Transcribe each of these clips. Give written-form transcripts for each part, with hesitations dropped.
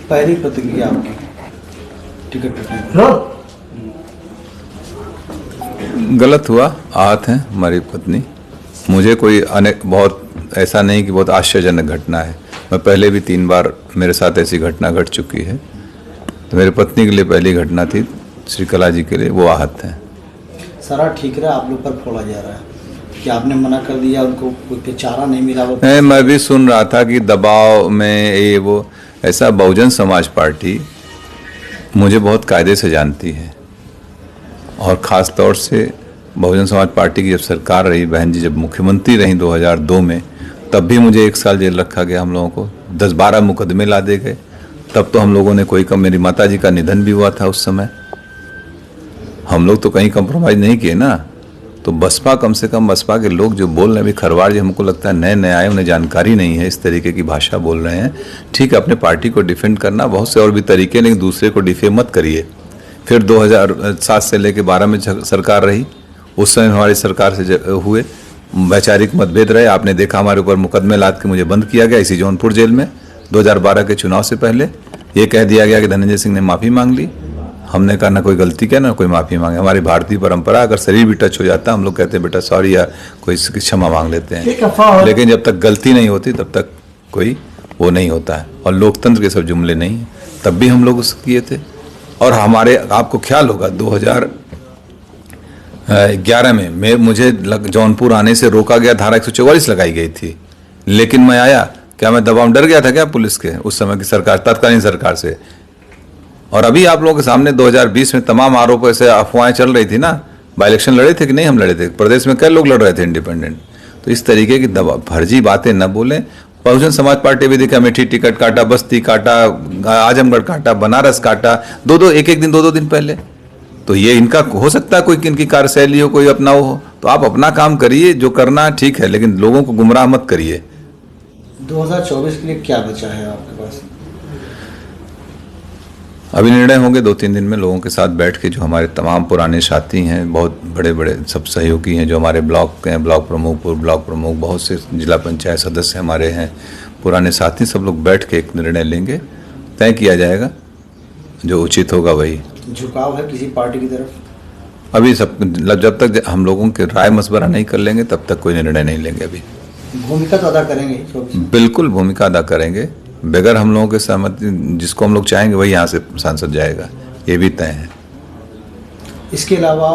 पहली प्रतिक्रिया आपकी टिकट कटने पर? गलत हुआ, आहत हैं हमारी पत्नी। मुझे कोई बहुत ऐसा नहीं कि बहुत आश्चर्यजनक घटना है। मैं पहले भी 3 बार मेरे साथ ऐसी घटना घट चुकी है। तो मेरी पत्नी के लिए पहली घटना थी, श्रीकला जी के लिए वो आहत हैं। सारा ठीक रहा, आप लोग पर फोड़ा जा रहा है कि आपने मना कर दिया, उनको कोई चारा नहीं मिला? मैं भी सुन रहा था कि दबाव में ये वो ऐसा। बहुजन समाज पार्टी मुझे बहुत कायदे से जानती है और ख़ास तौर से बहुजन समाज पार्टी की जब सरकार रही, बहन जी जब मुख्यमंत्री रही 2002 में, तब भी मुझे 1 साल जेल रखा गया। हम लोगों को 10-12 मुकदमे ला दे गए। तब तो हम लोगों ने कोई कम, मेरी माता जी का निधन भी हुआ था उस समय। हम लोग तो कहीं कंप्रोमाइज़ नहीं किए ना। तो बसपा, कम से कम बसपा के लोग जो बोल रहे हैं, अभी खरवार जी हमको लगता है नए नए आए, उन्हें जानकारी नहीं है, इस तरीके की भाषा बोल रहे हैं। ठीक है, अपने पार्टी को डिफेंड करना बहुत से और भी तरीके, लेकिन दूसरे को डिफेम मत करिए। फिर 2007 से लेकर 12 में सरकार रही, उस समय हमारी सरकार से हुए वैचारिक मतभेद रहे। आपने देखा हमारे ऊपर मुकदमे लाद के मुझे बंद किया गया इसी जौनपुर जेल में। 2012 के चुनाव से पहले ये कह दिया गया कि धनंजय सिंह ने माफ़ी मांग ली। हमने कहा ना कोई गलती किया ना कोई माफ़ी मांगे। हमारी भारतीय परंपरा, अगर शरीर भी टच हो जाता है हम लोग कहते हैं बेटा सॉरी, या कोई क्षमा मांग लेते हैं। लेकिन जब तक गलती नहीं होती तब तक कोई वो नहीं होता है। और लोकतंत्र के सब जुमले नहीं हैं। तब भी हम लोग उसको किए थे। और हमारे, आपको ख्याल होगा 2011 में मुझे जौनपुर आने से रोका गया, धारा 144 लगाई गई थी। लेकिन मैं आया, क्या मैं दबाव डर गया था क्या पुलिस के उस समय की सरकार, तत्कालीन सरकार से? और अभी आप लोगों के सामने 2020 में तमाम आरोपों से अफवाहें चल रही थी ना। बाई इलेक्शन लड़े थे कि नहीं? हम लड़े थे। प्रदेश में कई लोग लड़ रहे थे इंडिपेंडेंट। तो इस तरीके की फर्जी बातें न बोलें। बहुजन समाज पार्टी भी देखा, अमेठी टिकट काटा, बस्ती काटा, आजमगढ़ काटा, बनारस काटा, एक एक दिन 2-2 दिन पहले। तो ये इनका हो सकता है कोई इनकी कार्यशैली हो, कोई अपना हो। तो आप अपना काम करिए, जो करना ठीक है, लेकिन लोगों को गुमराह मत करिए। 2024 के लिए क्या बचा है आपके पास? अभी निर्णय होंगे 2-3 दिन में लोगों के साथ बैठ के। जो हमारे तमाम पुराने साथी हैं, बहुत बड़े बड़े सब सहयोगी हैं, जो हमारे ब्लॉक के हैं, ब्लॉक प्रमुख, पूर्व ब्लॉक प्रमुख, बहुत से जिला पंचायत सदस्य हमारे हैं, पुराने साथी, सब लोग बैठ के एक निर्णय लेंगे। तय किया जाएगा, जो उचित होगा वही। झुकाव है किसी पार्टी की तरफ? अभी सब, जब तक हम लोगों के राय मशवरा नहीं कर लेंगे तब तक कोई निर्णय नहीं लेंगे। अभी भूमिका तो अदा करेंगे? बिल्कुल भूमिका अदा करेंगे। बगैर हम लोगों के सहमति, जिसको हम लोग चाहेंगे वही यहाँ से सांसद जाएगा, ये भी तय है। इसके अलावा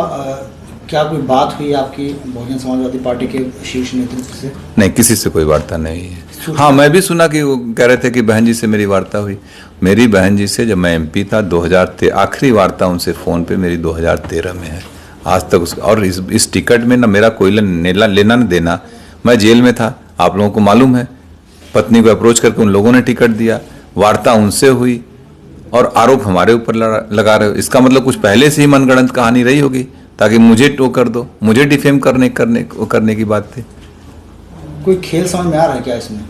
क्या कोई बात हुई आपकी बहुजन समाजवादी पार्टी के शीर्ष नेतृत्व से? नहीं, किसी से कोई वार्ता नहीं है। हाँ, मैं भी सुना कि वो कह रहे थे कि बहन जी से मेरी वार्ता हुई। मेरी बहन जी से जब मैं MP था 2013, आखिरी वार्ता उनसे फ़ोन पे मेरी 2013 में है। आज तक और इस टिकट में ना मेरा कोई लेना न देना। मैं जेल में था, आप लोगों को मालूम है। पत्नी को अप्रोच करके उन लोगों ने टिकट दिया, वार्ता उनसे हुई, और आरोप हमारे ऊपर लगा रहे हो। इसका मतलब कुछ पहले से ही मनगढ़ंत कहानी रही होगी ताकि मुझे टो कर दो, मुझे डिफेम करने की बात थी। कोई खेल समझ में आ रहा है क्या इसमें?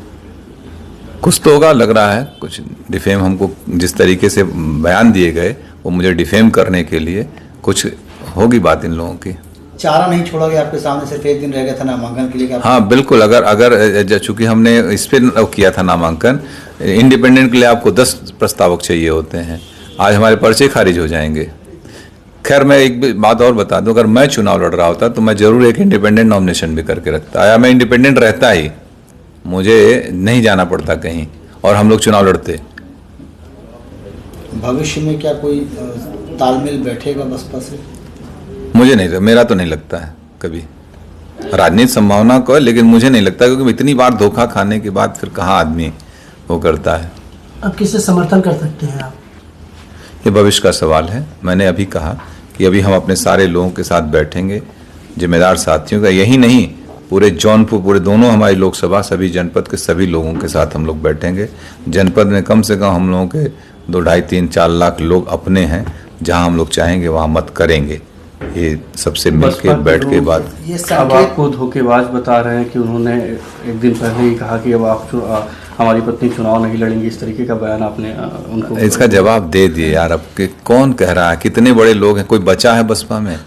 कुछ तो होगा, लग रहा है कुछ डिफेम। हमको जिस तरीके से बयान दिए गए वो मुझे डिफेम करने के लिए कुछ होगी बात इन लोगों की। चारा नहीं छोड़ा गया आपके सामने, सिर्फ 1 दिन रह गया था नामांकन के लिए? हाँ बिल्कुल। अगर चूंकि हमने इस पर किया था नामांकन, इंडिपेंडेंट के लिए आपको 10 प्रस्तावक चाहिए होते हैं। आज हमारे पर्चे खारिज हो जाएंगे। खैर, मैं एक बात और बता दूं, अगर मैं चुनाव लड़ रहा होता तो मैं जरूर एक इंडिपेंडेंट नॉमिनेशन भी करके रखता। या मैं इंडिपेंडेंट रहता ही, मुझे नहीं जाना पड़ता कहीं, और हम लोग चुनाव लड़ते। भविष्य में क्या कोई तालमेल बैठेगा बसपा से? मुझे नहीं, मेरा तो नहीं लगता है कभी। राजनीतिक संभावना को, लेकिन मुझे नहीं लगता, क्योंकि इतनी बार धोखा खाने के बाद फिर कहाँ आदमी वो करता है। अब किसे समर्थन कर सकते हैं आप? ये भविष्य का सवाल है। मैंने अभी कहा कि अभी हम अपने सारे लोगों के साथ बैठेंगे, जिम्मेदार साथियों का, यही नहीं पूरे जौनपुर, पूरे दोनों हमारी लोकसभा, सभी जनपद के सभी लोगों के साथ हम लोग बैठेंगे। जनपद में कम से कम हम लोगों के 2, 2.5, 3, 4 लाख लोग अपने हैं। जहां हम लोग चाहेंगे वहां मत करेंगे। ये सबसे मिलकर बैठ के बात। अब आपको धोखेबाज बता रहे हैं कि उन्होंने एक दिन पहले ही कहा कि अब आप हमारी पत्नी चुनाव नहीं लड़ेंगी, इस तरीके का बयान आपने उनको? इसका जवाब दे दिए यार। अब कौन कह रहा है? कितने बड़े लोग हैं, कोई बचा है बसपा में?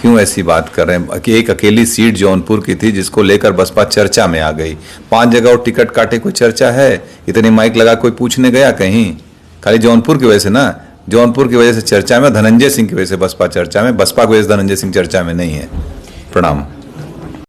क्यों ऐसी बात कर रहे हैं कि एक अकेली सीट जौनपुर की थी जिसको लेकर बसपा चर्चा में आ गई। 5 जगह और टिकट काटे, कोई चर्चा है? इतने माइक लगा कोई पूछने गया कहीं? खाली जौनपुर की वजह से ना, जौनपुर की वजह से चर्चा में, धनंजय सिंह की वजह से बसपा चर्चा में, बसपा की वजह से धनंजय सिंह चर्चा में नहीं है। प्रणाम।